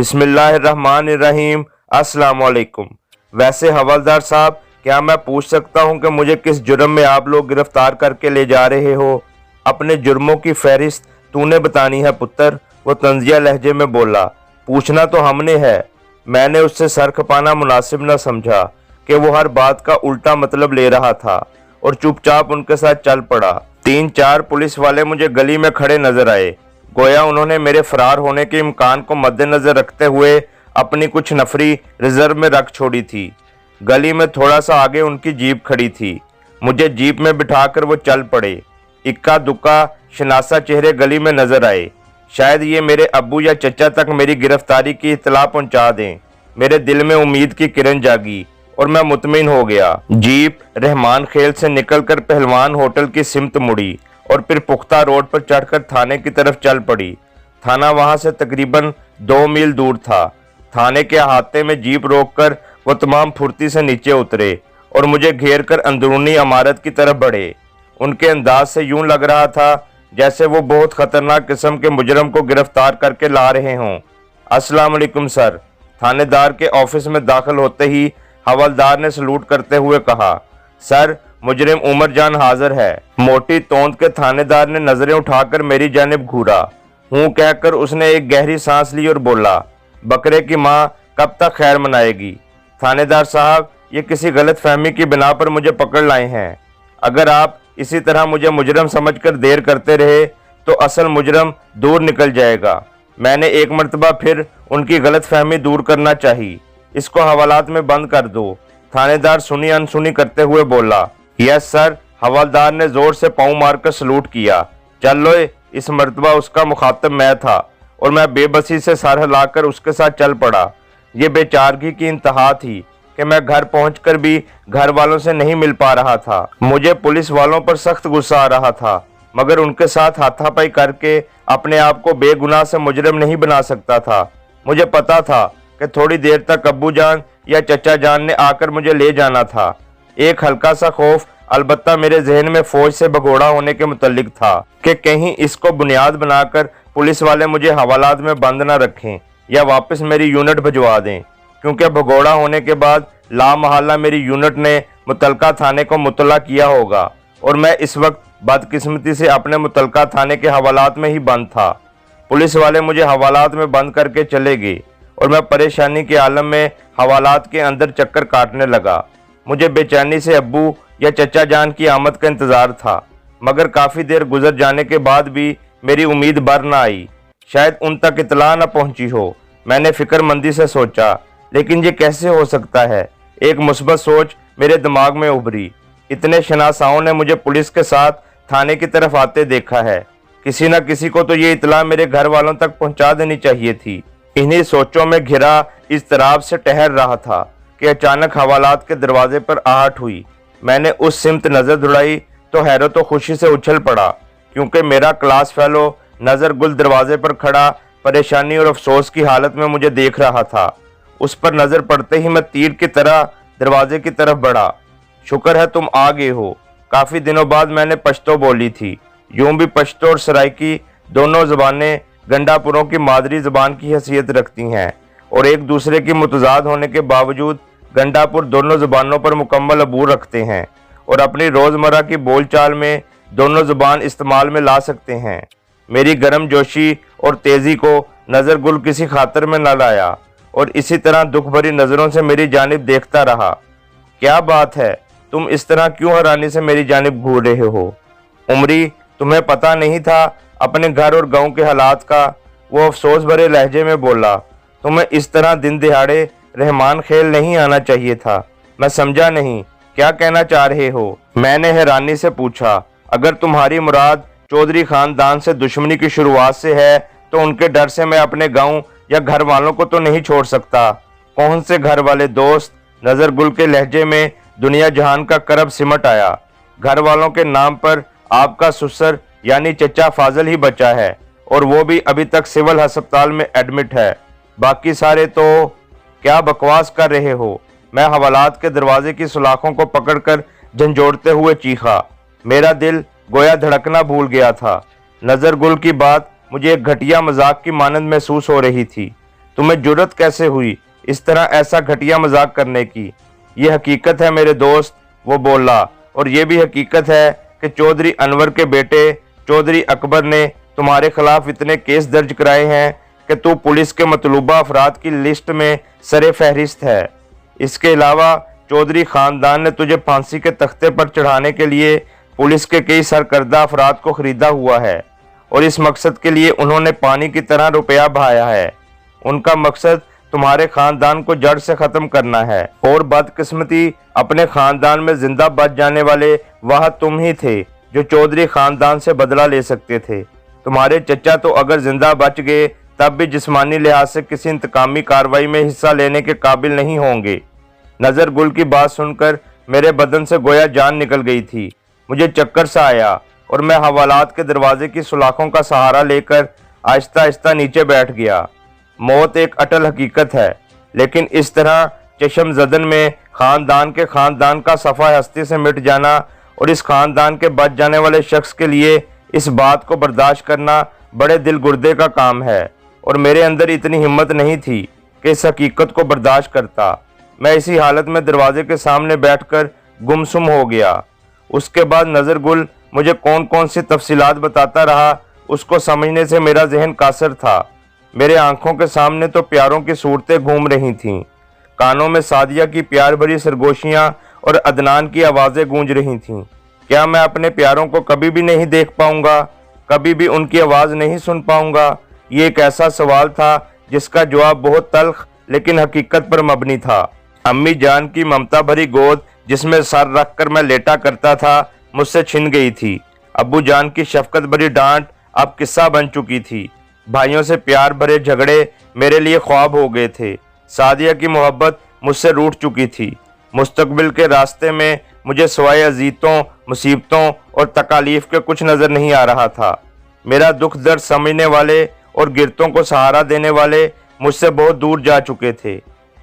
बिस्मिल्लाहिर्रहमानिर्रहीम। अस्सलाम वालेकुम। वैसे हवलदार साहब, क्या मैं पूछ सकता हूं कि मुझे किस जुर्म में आप लोग गिरफ्तार करके ले जा रहे हो? अपने जुर्मों की फहरिस्त तूने बतानी है पुत्र, वो तंजिया लहजे में बोला। पूछना तो हमने है। मैंने उससे सर खपाना मुनासिब न समझा कि वो हर बात का उल्टा मतलब ले रहा था और चुपचाप उनके साथ चल पड़ा। 3-4 पुलिस वाले मुझे गली में खड़े नजर आए। गोया उन्होंने मेरे फरार होने के इम्कान को मद्देनजर रखते हुए अपनी कुछ नफरी रिजर्व में रख छोड़ी थी। गली में थोड़ा सा आगे उनकी जीप खड़ी थी। मुझे जीप में बिठाकर वो चल पड़े। इक्का दुक्का शनासा चेहरे गली में नजर आए। शायद ये मेरे अब्बू या चचा तक मेरी गिरफ्तारी की इत्तला पहुंचा दें। मेरे दिल में उम्मीद की किरण जागी और मैं मुतमिन हो गया। जीप रहमान खेल से निकलकर पहलवान होटल की सिमत मुड़ी और फिर पुख्ता रोड पर चढ़कर थाने की तरफ चल पड़ी। थाना वहां से तकरीबन 2 मील दूर था। थाने के अहाते में जीप रोककर वो तमाम फुर्ती से नीचे उतरे और मुझे घेर कर अंदरूनी इमारत की तरफ बढ़े। उनके अंदाज से यूं लग रहा था जैसे वो बहुत खतरनाक किस्म के मुजरम को गिरफ्तार करके ला रहे हों। अस्सलाम वालेकुम सर। थानेदार के ऑफिस में दाखिल होते ही हवलदार ने सलूट करते हुए कहा, सर मुजरिम उमर जान हाजिर है। मोटी तोंद के थानेदार ने नजरें उठाकर मेरी जानिब घूरा। हूं कहकर उसने एक गहरी सांस ली और बोला, बकरे की माँ कब तक खैर मनाएगी? थानेदार साहब, ये किसी गलत फहमी की बिना पर मुझे पकड़ लाए हैं। अगर आप इसी तरह मुझे मुजरम समझकर देर करते रहे तो असल मुजरम दूर निकल जाएगा। मैंने एक मर्तबा फिर उनकी गलत फहमी दूर करना चाहिए। इसको हवालात में बंद कर दो। थानेदार सुनी अनसुनी करते हुए बोला। Yes sir. हवलदार ने जोर से पाँव मारकर सलूट किया। चल लो। इस मर्तबा उसका मुखातब मैं था और मैं बेबसी से सर हिलाकर उसके साथ चल पड़ा। ये बेचारगी की इंतहा थी कि मैं घर पहुंचकर भी घर वालों से नहीं मिल पा रहा था। मुझे पुलिस वालों पर सख्त गुस्सा आ रहा था, मगर उनके साथ हाथापाई करके अपने आप को बेगुनाह से मुजरिम नहीं बना सकता था। मुझे पता था कि थोड़ी देर तक अब्बू जान या चचा जान ने आकर मुझे ले जाना था। एक हल्का सा खौफ अलबत्ता मेरे जहन में फौज से भगोड़ा होने के मुतल्लिक था कि कहीं इसको बुनियाद बनाकर पुलिस वाले मुझे हवालात में बंद न रखें या वापस मेरी यूनिट भिजवा दें, क्योंकि भगोड़ा होने के बाद लामहल्ला मेरी यूनिट ने मुतलका थाने को मुतला किया होगा और मैं इस वक्त बदकिस्मती से अपने मुतलका थाने के हवालात में ही बंद था। पुलिस वाले मुझे हवालात में बंद करके चले गए और मैं परेशानी के आलम में हवालात के अंदर चक्कर काटने लगा। मुझे बेचैनी से अब्बू या चचा जान की आमद का इंतजार था, मगर काफ़ी देर गुजर जाने के बाद भी मेरी उम्मीद बर न आई। शायद उन तक इतला न पहुंची हो। मैंने फिक्रमंदी से सोचा, लेकिन ये कैसे हो सकता है? एक मुस्बत सोच मेरे दिमाग में उभरी। इतने शनासाओं ने मुझे पुलिस के साथ थाने की तरफ आते देखा है। किसी न किसी को तो ये इतला मेरे घर वालों तक पहुंचा देनी चाहिए थी। इन्हीं सोचों में घिरा इज़्तिराब से ठहर रहा था कि अचानक हवालात के दरवाजे पर आहट हुई। मैंने उस सिमत नजर दौड़ाई तो हैरत व खुशी से उछल पड़ा, क्योंकि मेरा क्लास फेलो नजर गुल दरवाजे पर खड़ा परेशानी और अफसोस की हालत में मुझे देख रहा था। उस पर नजर पड़ते ही मैं तीर की तरह दरवाजे की तरफ बढ़ा। शुक्र है तुम आ गए हो। काफी दिनों बाद मैंने पश्तो बोली थी। यूं भी पश्तो और सराइकी दोनों जबानें गंडापुरों की मादरी जबान की हैसियत रखती हैं और एक दूसरे की मुतजाद होने के बावजूद गंडापुर दोनों ज़बानों पर मुकम्मल अबूर रखते हैं और अपनी रोज़मर्रा की बोलचाल में दोनों ज़बान इस्तेमाल में ला सकते हैं। मेरी गर्म जोशी और तेज़ी को नज़र गुल किसी खातर में न लाया और इसी तरह दुख भरी नज़रों से मेरी जानिब देखता रहा। क्या बात है, तुम इस तरह क्यों हैरानी से मेरी जानिब घूर रहे हो? उमरी, तुम्हें पता नहीं था अपने घर और गाँव के हालात का? वो अफसोस भरे लहजे में बोला। तुम्हें इस तरह दिन दिहाड़े रहमान खेल नहीं आना चाहिए था। मैं समझा नहीं, क्या कहना चाह रहे हो? मैंने हैरानी से पूछा। अगर तुम्हारी मुराद चौधरी खानदान से दुश्मनी की शुरुआत से है तो उनके डर से मैं अपने गांव या घर वालों को तो नहीं छोड़ सकता। कौन से घर वाले दोस्त? नजर गुल के लहजे में दुनिया जहान का करब सिमट आया। घर वालों के नाम पर आपका ससुर यानी चचा फाजल ही बचा है और वो भी अभी तक सिविल अस्पताल में एडमिट है। बाकी सारे तो क्या बकवास कर रहे हो? मैं हवालात के दरवाजे की सुलाखों को पकड़कर झंझोड़ते हुए चीखा। मेरा दिल गोया धड़कना भूल गया था। नजर गुल की बात मुझे एक घटिया मजाक की मानंद महसूस हो रही थी। तुम्हें जुर्रत कैसे हुई इस तरह ऐसा घटिया मजाक करने की? ये हकीकत है मेरे दोस्त, वो बोला, और ये भी हकीकत है कि चौधरी अनवर के बेटे चौधरी अकबर ने तुम्हारे खिलाफ इतने केस दर्ज कराए हैं कि तू पुलिस के मतलूबा अफराद की लिस्ट में सरे फहरिस्त है। इसके अलावा चौधरी खानदान ने तुझे फांसी के तख्ते पर चढ़ाने के लिए पुलिस के कई सरकर्दा अफराद को खरीदा हुआ है, और इस मकसद के लिए उन्होंने पानी की तरह रुपया बहाया है। उनका मकसद तुम्हारे खानदान को जड़ से खत्म करना है, और बदकिस्मती अपने खानदान में जिंदा बच जाने वाले वह तुम ही थे जो चौधरी खानदान से बदला ले सकते थे। तुम्हारे चचा तो अगर जिंदा बच गए तब भी जिस्मानी लिहाज से किसी इंतकामी कार्रवाई में हिस्सा लेने के काबिल नहीं होंगे। नजर गुल की बात सुनकर मेरे बदन से गोया जान निकल गई थी। मुझे चक्कर सा आया और मैं हवालात के दरवाजे की सुलाखों का सहारा लेकर आहिस्ता आहिस्ता नीचे बैठ गया। मौत एक अटल हकीकत है, लेकिन इस तरह चशमजदन में खानदान का सफ़ा हस्ती से मिट जाना और इस खानदान के बच जाने वाले शख्स के लिए इस बात को बर्दाश्त करना बड़े दिल गुर्दे का काम है, और मेरे अंदर इतनी हिम्मत नहीं थी कि इस हकीकत को बर्दाश्त करता। मैं इसी हालत में दरवाजे के सामने बैठकर गुमसुम हो गया। उसके बाद नज़र गुल मुझे कौन कौन सी तफसीलात बताता रहा, उसको समझने से मेरा जहन कासर था। मेरे आंखों के सामने तो प्यारों की सूरतें घूम रही थीं, कानों में सादिया की प्यार भरी सरगोशियां और अदनान की आवाज़ें गूंज रही थीं। क्या मैं अपने प्यारों को कभी भी नहीं देख पाऊंगा, कभी भी उनकी आवाज़ नहीं सुन पाऊंगा? ये एक ऐसा सवाल था जिसका जवाब बहुत तल्ख लेकिन हकीकत पर मबनी था। अम्मी जान की ममता भरी गोद जिसमें सर रख कर मैं लेटा करता था मुझसे छिन गई थी। अब्बू जान की शफकत भरी डांट अब किस्सा बन चुकी थी। भाइयों से प्यार भरे झगड़े मेरे लिए ख्वाब हो गए थे। सादिया की मोहब्बत मुझसे रूठ चुकी थी। मुस्तकबिल के रास्ते में मुझे सिवाय अजीतों, मुसीबतों और तकालीफ के कुछ नज़र नहीं आ रहा था। मेरा दुख दर्द समझने वाले और गिरतों को सहारा देने वाले मुझसे बहुत दूर जा चुके थे।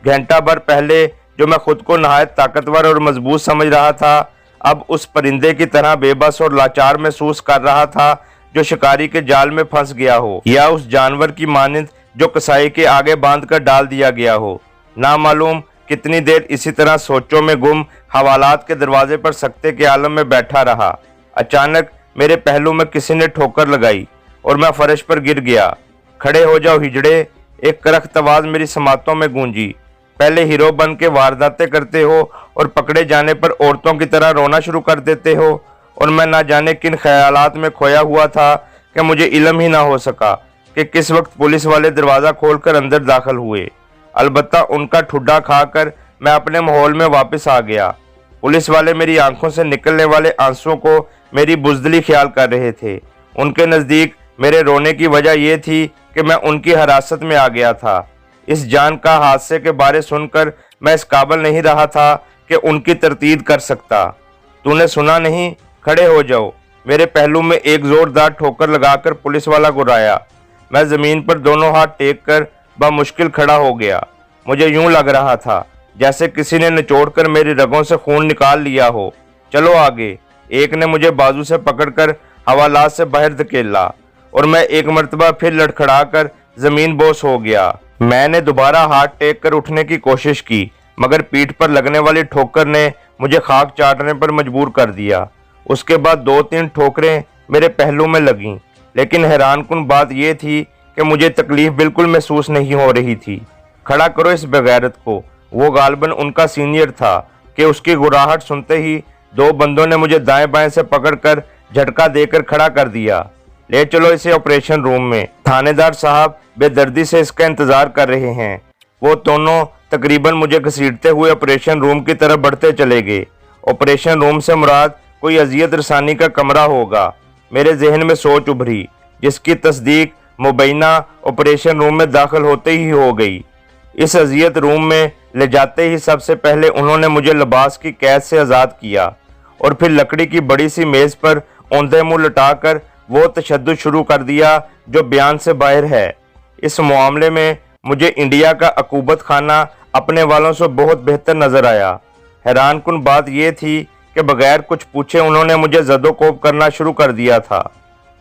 घंटा भर पहले जो मैं खुद को नहायत ताकतवर और मजबूत समझ रहा था, अब उस परिंदे की तरह बेबस और लाचार महसूस कर रहा था जो शिकारी के जाल में फंस गया हो, या उस जानवर की मानिंद जो कसाई के आगे बांध कर डाल दिया गया हो। ना मालूम कितनी देर इसी तरह सोचों में गुम हवालात के दरवाजे पर सकते के आलम में बैठा रहा। अचानक मेरे पहलू में किसी ने ठोकर लगाई और मैं फर्श पर गिर गया। खड़े हो जाओ हिजड़े, एक करख्त आवाज मेरी समातों में गूंजी। पहले हीरो बन के वारदातें करते हो और पकड़े जाने पर औरतों की तरह रोना शुरू कर देते हो, और मैं ना जाने किन ख्यालात में खोया हुआ था कि मुझे इल्म ही ना हो सका कि किस वक्त पुलिस वाले दरवाज़ा खोलकर अंदर दाखिल हुए। अलबत्ता उनका ठुड्डा खाकर मैं अपने माहौल में वापस आ गया। पुलिस वाले मेरी आंखों से निकलने वाले आंसुओं को मेरी बुज़दिली ख्याल कर रहे थे। उनके नज़दीक मेरे रोने की वजह यह थी कि मैं उनकी हिरासत में आ गया था। इस जान का हादसे के बारे सुनकर मैं इस काबिल नहीं रहा था कि उनकी तरतीब कर सकता। तूने सुना नहीं? खड़े हो जाओ। मेरे पहलू में एक जोरदार ठोकर लगाकर पुलिस वाला गुर्राया। मैं ज़मीन पर दोनों हाथ टेक कर बामुश्किल खड़ा हो गया। मुझे यूं लग रहा था जैसे किसी ने निचोड़कर मेरी रगों से खून निकाल लिया हो। चलो आगे। एक ने मुझे बाजू से पकड़कर हवालात से बाहर धकेला और मैं एक मर्तबा फिर लड़खड़ाकर जमीन बोस हो गया। मैंने दोबारा हाथ टेक कर उठने की कोशिश की, मगर पीठ पर लगने वाली ठोकर ने मुझे खाक चाटने पर मजबूर कर दिया। उसके बाद 2-3 ठोकरें मेरे पहलू में लगीं, लेकिन हैरानकुन बात यह थी कि मुझे तकलीफ बिल्कुल महसूस नहीं हो रही थी। खड़ा करो इस बेगैरत को। वो गालबन उनका सीनियर था कि उसकी गुर्राहट सुनते ही 2 बंदों ने मुझे दाएं बाएं से पकड़कर झटका देकर खड़ा कर दिया। ले चलो इसे ऑपरेशन रूम में। थानेदार साहब बेदर्दी से इसका इंतजार कर रहे हैं। वो दोनों तकरीबन मुझे घसीटते हुए ऑपरेशन रूम की तरफ बढ़ते चले गए। ऑपरेशन रूम से मुराद कोई अजियत रसानी का कमरा होगा। मेरे जहन में सोच उभरी, जिसकी तस्दीक मुबैना ऑपरेशन रूम में दाखिल होते ही हो गई। इस अजियत रूम में ले जाते ही सबसे पहले उन्होंने मुझे लिबास की कैद से आज़ाद किया और फिर लकड़ी की बड़ी सी मेज़ पर औंधे मुंह लटाकर वो तशद्दुद शुरू कर दिया जो बयान से बाहर है। इस मामले में मुझे इंडिया का अकूबत खाना अपने वालों से बहुत बेहतर नजर आया। हैरानकुन बात यह थी कि बगैर कुछ पूछे उन्होंने मुझे जदोकोब करना शुरू कर दिया था।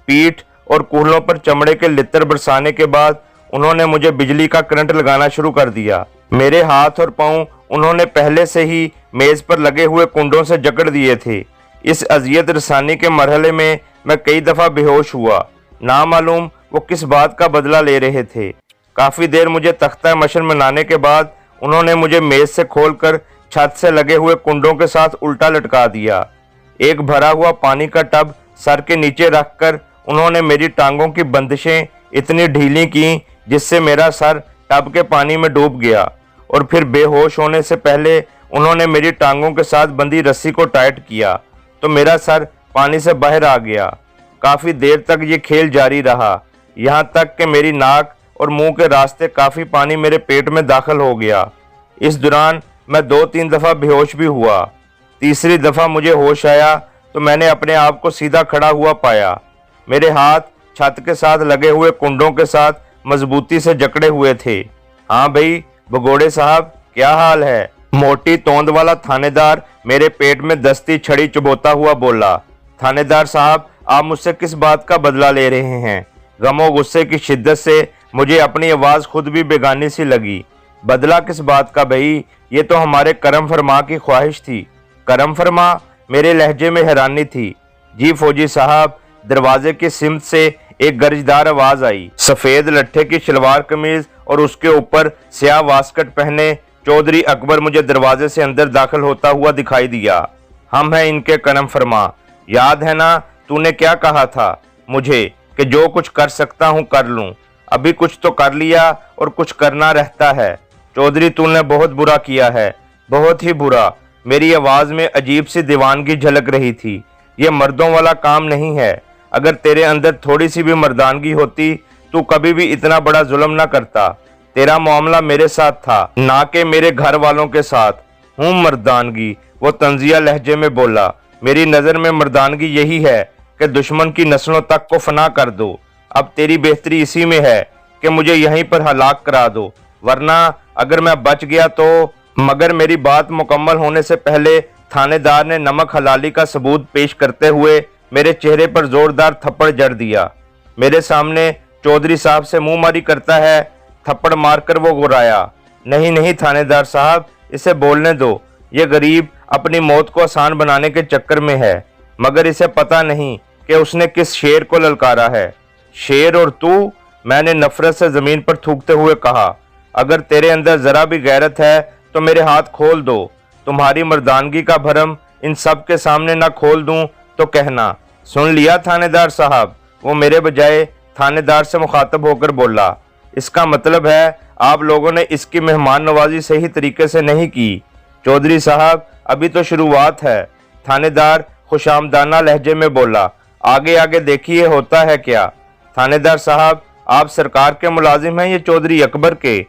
पीठ और कूल्हों पर चमड़े के लित्तर बरसाने के बाद उन्होंने मुझे बिजली का करंट लगाना शुरू कर दिया। मेरे हाथ और पांव उन्होंने पहले से ही मेज पर लगे हुए कुंडों से जकड़ दिए थे। इस अजियत रसानी के मरहले में मैं कई दफा बेहोश हुआ। नामालूम वो किस बात का बदला ले रहे थे। काफी देर मुझे तख्ता मशर मनाने के बाद उन्होंने मुझे मेज से खोलकर छत से लगे हुए कुंडों के साथ उल्टा लटका दिया। एक भरा हुआ पानी का टब सर के नीचे रखकर उन्होंने मेरी टांगों की बंदिशें इतनी ढीली की जिससे मेरा सर टब के पानी में डूब गया, और फिर बेहोश होने से पहले उन्होंने मेरी टांगों के साथ बंधी रस्सी को टाइट किया तो मेरा सर पानी से बाहर आ गया। काफी देर तक ये खेल जारी रहा, यहाँ तक कि मेरी नाक और मुंह के रास्ते काफी पानी मेरे पेट में दाखिल हो गया। इस दौरान मैं 2-3 दफा बेहोश भी हुआ। तीसरी दफा मुझे होश आया तो मैंने अपने आप को सीधा खड़ा हुआ पाया। मेरे हाथ छत के साथ लगे हुए कुंडों के साथ मजबूती से जकड़े हुए थे। हाँ भाई भगोड़े साहब, क्या हाल है? मोटी तोंद वाला थानेदार मेरे पेट में दस्ती छड़ी चुभोता हुआ बोला। थानेदार साहब, आप मुझसे किस बात का बदला ले रहे हैं? गमो गुस्से की शिद्दत से मुझे अपनी आवाज खुद भी बेगानी सी लगी। बदला किस बात का भाई? ये तो हमारे करम फरमा की ख्वाहिश थी। करम फरमा? मेरे लहजे में हैरानी थी। जी फौजी साहब, दरवाजे की सिमत से एक गरजदार आवाज आई। सफेद लट्ठे की शलवार कमीज और उसके ऊपर स्याह वास्कट पहने चौधरी अकबर मुझे दरवाजे से अंदर दाखिल होता हुआ दिखाई दिया। हम हैं इनके करम फरमा। याद है ना तूने क्या कहा था मुझे कि जो कुछ कर सकता हूं कर लूं। अभी कुछ तो कर लिया और कुछ करना रहता है। चौधरी तूने बहुत बुरा किया है, बहुत ही बुरा। मेरी आवाज में अजीब सी दीवानगी झलक रही थी। ये मर्दों वाला काम नहीं है। अगर तेरे अंदर थोड़ी सी भी मर्दानगी होती तू कभी भी इतना बड़ा जुल्म ना करता। तेरा मामला मेरे साथ था, ना कि मेरे घर वालों के साथ। हूँ मर्दानगी, वो तंजिया लहजे में बोला। मेरी नजर में मर्दानगी यही है कि दुश्मन की नस्लों तक को फना कर दो। अब तेरी बेहतरी इसी में है कि मुझे यहीं पर हलाक करा दो, वरना अगर मैं बच गया तो। मगर मेरी बात मुकम्मल होने से पहले थानेदार ने नमक हलाली का सबूत पेश करते हुए मेरे चेहरे पर जोरदार थप्पड़ जड़ दिया। मेरे सामने चौधरी साहब से मुंह मारी करता है। थप्पड़ मारकर वो गुर्राया। नहीं नहीं थानेदार साहब, इसे बोलने दो। ये गरीब अपनी मौत को आसान बनाने के चक्कर में है, मगर इसे पता नहीं कि उसने किस शेर को ललकारा है। शेर और तू? मैंने नफरत से जमीन पर थूकते हुए कहा। अगर तेरे अंदर जरा भी गैरत है तो मेरे हाथ खोल दो। तुम्हारी मर्दानगी का भरम इन सब के सामने ना खोल दूं तो कहना। सुन लिया थानेदार साहब? वो मेरे बजाय थानेदार से मुखातब होकर बोला। इसका मतलब है आप लोगों ने इसकी मेहमान नवाजी सही तरीके से नहीं की। चौधरी साहब, अभी तो शुरुआत है। थानेदार खुशामदाना लहजे में बोला। आगे आगे देखिए होता है क्या। थानेदार साहब, आप सरकार के मुलाजिम हैं या चौधरी अकबर के?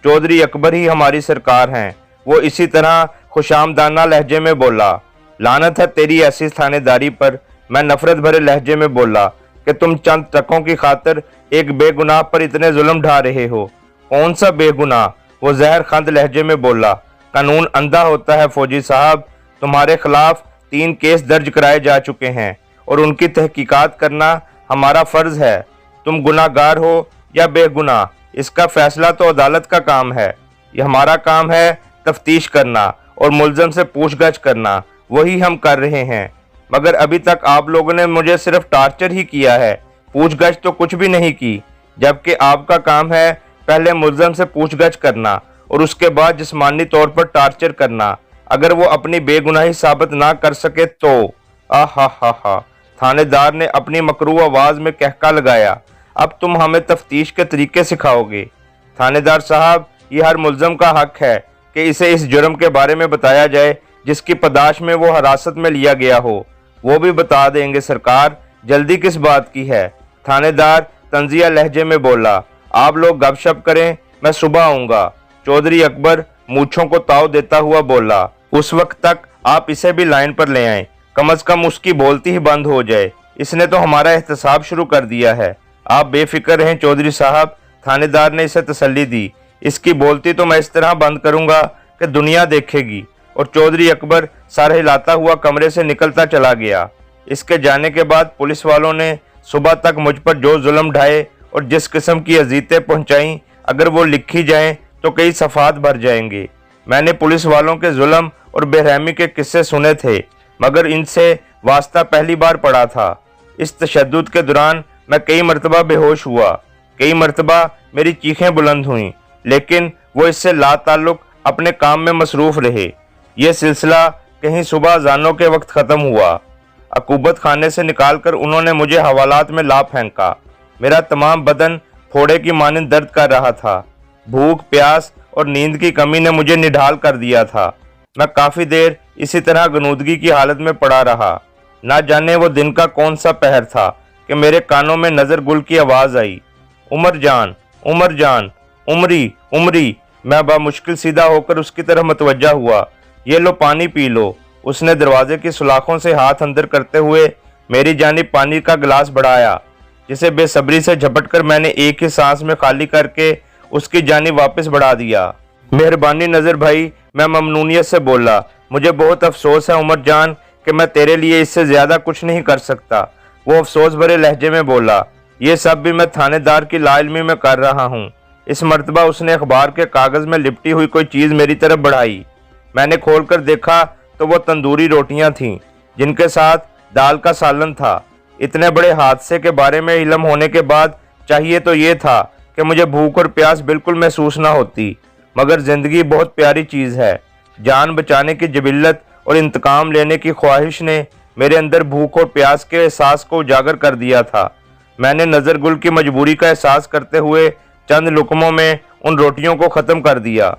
चौधरी अकबर ही हमारी सरकार हैं। वो इसी तरह खुशामदाना लहजे में बोला। लानत है तेरी ऐसी थानेदारी पर। मैं नफरत भरे लहजे में बोला कि तुम चंद टकों की खातिर एक बेगुनाह पर इतने जुल्म ढा रहे हो। कौन सा बेगुनाह? वो जहर खंद लहजे में बोला। कानून अंधा होता है फौजी साहब। तुम्हारे खिलाफ 3 केस दर्ज कराए जा चुके हैं और उनकी तहकीकात करना हमारा फर्ज है। तुम गुनाहगार हो या बेगुनाह, इसका फैसला तो अदालत का काम है। यह हमारा काम है तफ्तीश करना और मुलजम से पूछगछ करना। वही हम कर रहे हैं। मगर अभी तक आप लोगों ने मुझे सिर्फ टार्चर ही किया है, पूछगछ तो कुछ भी नहीं की। जबकि आपका काम है पहले मुलजम से पूछगछ करना और उसके बाद जिस्मानी तौर पर टार्चर करना। अगर वो अपनी बेगुनाही साबित ना कर सके तो। हा। थानेदार ने अपनी मकरू आवाज में कहका लगाया। अब तुम हमें तफ्तीश के तरीके सिखाओगे? थानेदार साहब, ये हर मुलजम का हक है कि इसे इस जुर्म के बारे में बताया जाए जिसकी पदाश में वो हिरासत में लिया गया हो। वो भी बता देंगे सरकार, जल्दी किस बात की है? थानेदार तंजिया लहजे में बोला। आप लोग गपशप करें, मैं सुबह आऊंगा। चौधरी अकबर मूछों को ताव देता हुआ बोला। उस वक्त तक आप इसे भी लाइन पर ले आएं, कम से कम उसकी बोलती ही बंद हो जाए। इसने तो हमारा एहतसाब शुरू कर दिया है। आप बेफिक्र रहें चौधरी साहब, थानेदार ने इसे तसल्ली दी। इसकी बोलती तो मैं इस तरह बंद करूंगा कि दुनिया देखेगी। और चौधरी अकबर सर हिलाता हुआ कमरे से निकलता चला गया। इसके जाने के बाद पुलिस वालों ने सुबह तक मुझ पर जो जुल्म ढाए और जिस किस्म की अजीयतें पहुंचाईं, अगर वो लिखी जाएं तो कई सफ़ात भर जाएंगे। मैंने पुलिस वालों के जुल्म और बेरहमी के किस्से सुने थे, मगर इनसे वास्ता पहली बार पड़ा था। इस तशद्दुद के दौरान मैं कई मरतबा बेहोश हुआ, कई मरतबा मेरी चीखें बुलंद हुईं, लेकिन वो इससे लाताल्लुक अपने काम में मसरूफ़ रहे। ये सिलसिला कहीं सुबह अज़ानों के वक्त ख़त्म हुआ। अकूबत खाने से निकालकर उन्होंने मुझे हवालात में ला फेंका। मेरा तमाम बदन फोड़े की मानंद दर्द कर रहा था। भूख, प्यास और नींद की कमी ने मुझे निढाल कर दिया था। मैं काफ़ी देर इसी तरह गनूदगी की हालत में पड़ा रहा। ना जाने वो दिन का कौन सा पहर था कि मेरे कानों में नज़र गुल की आवाज़ आई, उमर जान, उमर जान, उमरी, उमरी। मैं बामुश्किल सीधा होकर उसकी तरफ मतवज्जा हुआ। ये लो, पानी पी लो। उसने दरवाजे की सुलाखों से हाथ अंदर करते हुए मेरी जानिब पानी का गिलास बढ़ाया, जिसे बेसब्री से झपटकर मैंने एक ही सांस में खाली करके उसकी जानिब वापस बढ़ा दिया। मेहरबानी नज़र भाई, मैं ममनूनियत से बोला। मुझे बहुत अफसोस है उमर जान कि मैं तेरे लिए इससे ज़्यादा कुछ नहीं कर सकता। वो अफसोस भरे लहजे में बोला, ये सब भी मैं थानेदार की लाइल्मी में कर रहा हूँ। इस मर्तबा उसने अखबार के कागज़ में लिपटी हुई कोई चीज़ मेरी तरफ बढ़ाई। मैंने खोलकर देखा तो वो तंदूरी रोटियां थीं, जिनके साथ दाल का सालन था। इतने बड़े हादसे के बारे में इल्म होने के बाद चाहिए तो ये था कि मुझे भूख और प्यास बिल्कुल महसूस ना होती, मगर ज़िंदगी बहुत प्यारी चीज़ है। जान बचाने की जबिल्लत और इंतकाम लेने की ख्वाहिश ने मेरे अंदर भूख और प्यास के एहसास को उजागर कर दिया था। मैंने नज़र गुल की मजबूरी का एहसास करते हुए चंद लुकमों में उन रोटियों को ख़त्म कर दिया।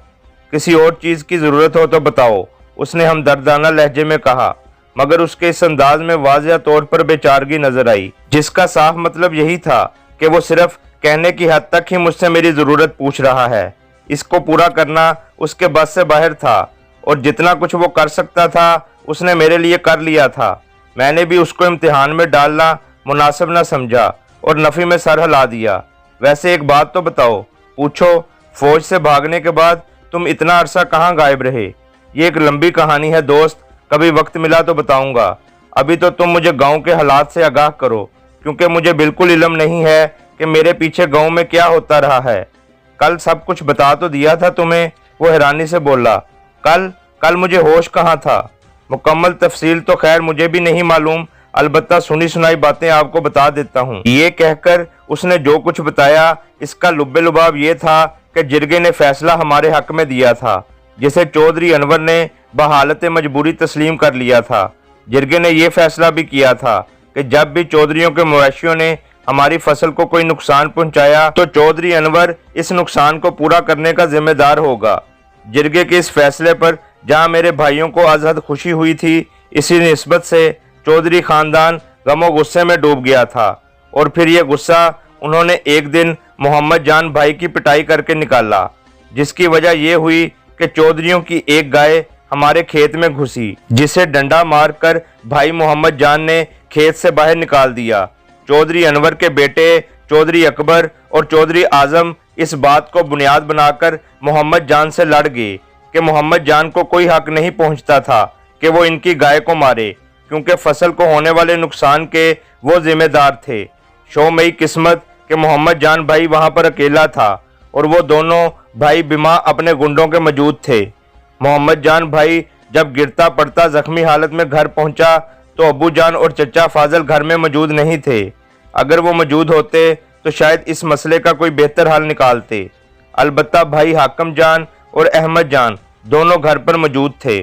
किसी और चीज़ की ज़रूरत हो तो बताओ, उसने हमदर्दाना लहजे में कहा, मगर उसके इस अंदाज में वाज़िह तौर पर बेचारगी नजर आई, जिसका साफ मतलब यही था कि वो सिर्फ कहने की हद तक ही मुझसे मेरी ज़रूरत पूछ रहा है। इसको पूरा करना उसके बस से बाहर था, और जितना कुछ वो कर सकता था उसने मेरे लिए कर लिया था। मैंने भी उसको इम्तिहान में डालना मुनासिब न समझा और नफ़ी में सर हिला दिया। वैसे एक बात तो बताओ, पूछो, फौज से भागने के बाद तुम इतना अरसा कहाँ गायब रहे? ये एक लंबी कहानी है दोस्त, कभी वक्त मिला तो बताऊंगा। अभी तो तुम मुझे गांव के हालात से आगाह करो, क्योंकि मुझे बिल्कुल इल्म नहीं है कि मेरे पीछे गांव में क्या होता रहा है। कल सब कुछ बता तो दिया था तुम्हें, वो हैरानी से बोला। कल मुझे होश कहाँ था? मुकम्मल तफसील तो खैर मुझे भी नहीं मालूम, अलबत्ता सुनी सुनाई बातें आपको बता देता हूँ। ये कहकर उसने जो कुछ बताया, इसका लुब्बे लुबाब ये था कि जिरगे ने फैसला हमारे हक में दिया था, जिसे चौधरी अनवर ने बहालत मजबूरी तस्लीम कर लिया था। जिरगे ने यह फैसला भी किया था कि जब भी चौधरियों के मवेशियों ने हमारी फसल को कोई नुकसान पहुंचाया तो चौधरी अनवर इस नुकसान को पूरा करने का जिम्मेदार होगा। जिरगे के इस फैसले पर जहां मेरे भाइयों को अजहद खुशी हुई थी, इसी निस्बत से चौधरी खानदान गमो गुस्से में डूब गया था। और फिर यह गुस्सा उन्होंने एक दिन मोहम्मद जान भाई की पिटाई करके निकाला, जिसकी वजह यह हुई कि चौधरियों की एक गाय हमारे खेत में घुसी, जिसे डंडा मारकर भाई मोहम्मद जान ने खेत से बाहर निकाल दिया। चौधरी अनवर के बेटे चौधरी अकबर और चौधरी आजम इस बात को बुनियाद बनाकर मोहम्मद जान से लड़ गए कि मोहम्मद जान को कोई हक नहीं पहुंचता था कि वो इनकी गाय को मारे, क्योंकि फसल को होने वाले नुकसान के वो जिम्मेदार थे। शोमई किस्मत कि मोहम्मद जान भाई वहां पर अकेला था और वो दोनों भाई बिमा अपने गुंडों के मौजूद थे। मोहम्मद जान भाई जब गिरता पड़ता जख्मी हालत में घर पहुंचा तो अबू जान और चचा फाजल घर में मौजूद नहीं थे। अगर वो मौजूद होते तो शायद इस मसले का कोई बेहतर हल निकालते। अलबत्ता भाई हाकम जान और अहमद जान दोनों घर पर मौजूद थे।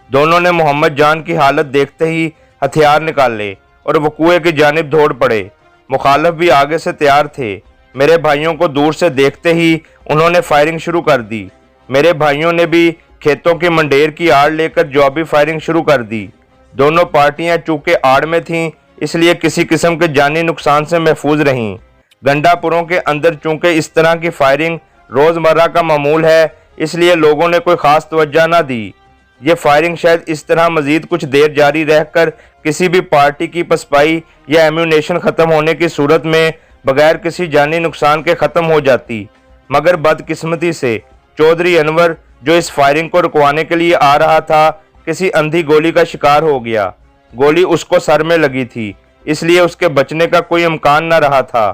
दोनों ने मोहम्मद जान की हालत देखते ही हथियार निकाले और वो कुएं की जानिब दौड़ पड़े। मुखालिफ भी आगे से तैयार थे। मेरे भाइयों को दूर से देखते ही उन्होंने फायरिंग शुरू कर दी। मेरे भाइयों ने भी खेतों की मंडेर की आड़ लेकर जवाबी फायरिंग शुरू कर दी। दोनों पार्टियां चूंकि आड़ में थीं, इसलिए किसी किस्म के जानी नुकसान से महफूज रहीं। गंडापुरों के अंदर चूंकि इस तरह की फायरिंग रोज़मर्रा का मामूल है, इसलिए लोगों ने कोई ख़ास तवज्जो न दी। ये फायरिंग शायद इस तरह मज़ीद कुछ देर जारी रहकर किसी भी पार्टी की पसपाई या एम्यूनेशन ख़त्म होने की सूरत में बगैर किसी जानी नुकसान के ख़त्म हो जाती। मगर बदकिस्मती से चौधरी अनवर जो इस फायरिंग को रुकवाने के लिए आ रहा था, किसी अंधी गोली का शिकार हो गया। गोली उसको सर में लगी थी, इसलिए उसके बचने का कोई इम्कान न रहा था।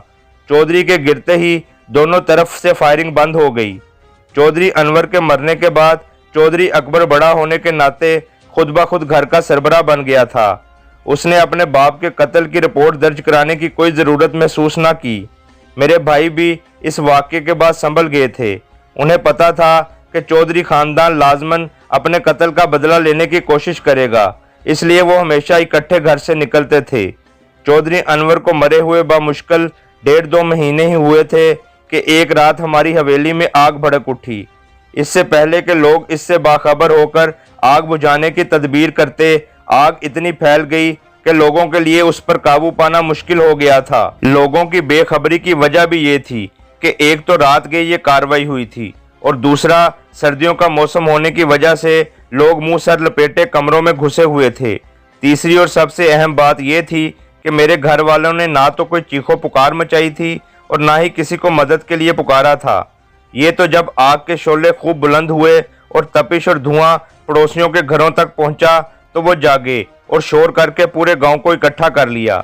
चौधरी के गिरते ही दोनों तरफ से फायरिंग बंद हो गई। चौधरी अनवर के मरने के बाद चौधरी अकबर बड़ा होने के नाते खुद ब खुद घर का सरबराह बन गया था। उसने अपने बाप के कत्ल की रिपोर्ट दर्ज कराने की कोई ज़रूरत महसूस ना की। मेरे भाई भी इस वाक़े के बाद संभल गए थे। उन्हें पता था कि चौधरी खानदान लाजमन अपने कत्ल का बदला लेने की कोशिश करेगा, इसलिए वो हमेशा इकट्ठे घर से निकलते थे। चौधरी अनवर को मरे हुए बामुश्किल 1.5-2 महीने ही हुए थे कि एक रात हमारी हवेली में आग भड़क उठी। इससे पहले कि लोग इससे बाखबर होकर आग बुझाने की तदबीर करते, आग इतनी फैल गई कि लोगों के लिए उस पर काबू पाना मुश्किल हो गया था। लोगों की बेखबरी की वजह भी ये थी कि एक तो रात गई ये कार्रवाई हुई थी और दूसरा सर्दियों का मौसम होने की वजह से लोग मुंह सर लपेटे कमरों में घुसे हुए थे। तीसरी और सबसे अहम बात यह थी कि मेरे घर वालों ने ना तो कोई चीखो पुकार मचाई थी और ना ही किसी को मदद के लिए पुकारा था। ये तो जब आग के शोले खूब बुलंद हुए और तपिश और धुआं पड़ोसियों के घरों तक पहुंचा तो वो जागे और शोर करके पूरे गांव को इकट्ठा कर लिया,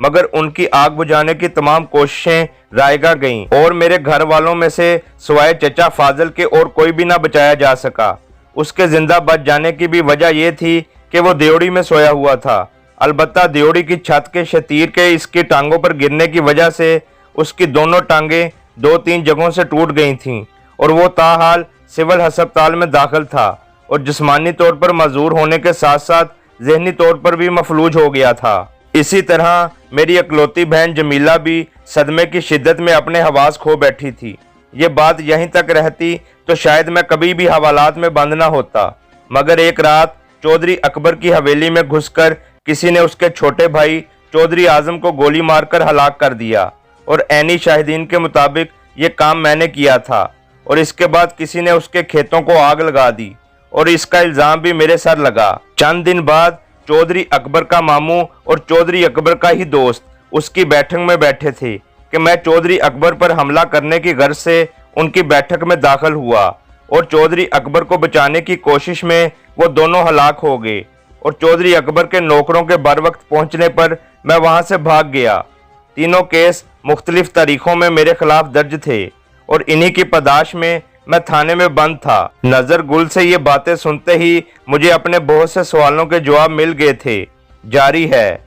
मगर उनकी आग बुझाने की तमाम कोशिशें रायगा गईं और मेरे घर वालों में से सिवाय चचा फाजल के और कोई भी ना बचाया जा सका। उसके जिंदा बच जाने की भी वजह यह थी कि वो देवड़ी में सोया हुआ था। अलबत्ता देवड़ी की छत के शतीर के इसकी टांगों पर गिरने की वजह से उसकी दोनों टांगें 2-3 जगहों से टूट गई थीं और वो ताहाल सिविल अस्पताल में दाखिल था और जिस्मानी तौर पर मजबूर होने के साथ साथ जहनी तौर पर भी मफलूज हो गया था। इसी तरह मेरी इकलौती बहन जमीला भी सदमे की शिद्दत में अपने हवास खो बैठी थी। ये बात यहीं तक रहती तो शायद मैं कभी भी हवालात में बंद ना होता, मगर एक रात चौधरी अकबर की हवेली में घुसकर किसी ने उसके छोटे भाई चौधरी आजम को गोली मारकर हलाक कर दिया और ऐनी शाहिदीन के मुताबिक ये काम मैंने किया था और इसके बाद किसी ने उसके खेतों को आग लगा दी और इसका इल्जाम भी मेरे सर लगा। चंद दिन बाद चौधरी अकबर का मामू और चौधरी अकबर का ही दोस्त उसकी बैठक में बैठे थे कि मैं चौधरी अकबर पर हमला करने की गर्ज से उनकी बैठक में दाखिल हुआ और चौधरी अकबर को बचाने की कोशिश में वो दोनों हलाक हो गए और चौधरी अकबर के नौकरों के बर वक्त पहुंचने पर मैं वहां से भाग गया। तीनों केस मुख्तलिफ तारीखों में मेरे खिलाफ दर्ज थे और इन्हीं की पदाश में मैं थाने में बंद था। नजर गुल से ये बातें सुनते ही मुझे अपने बहुत से सवालों के जवाब मिल गए थे। जारी है।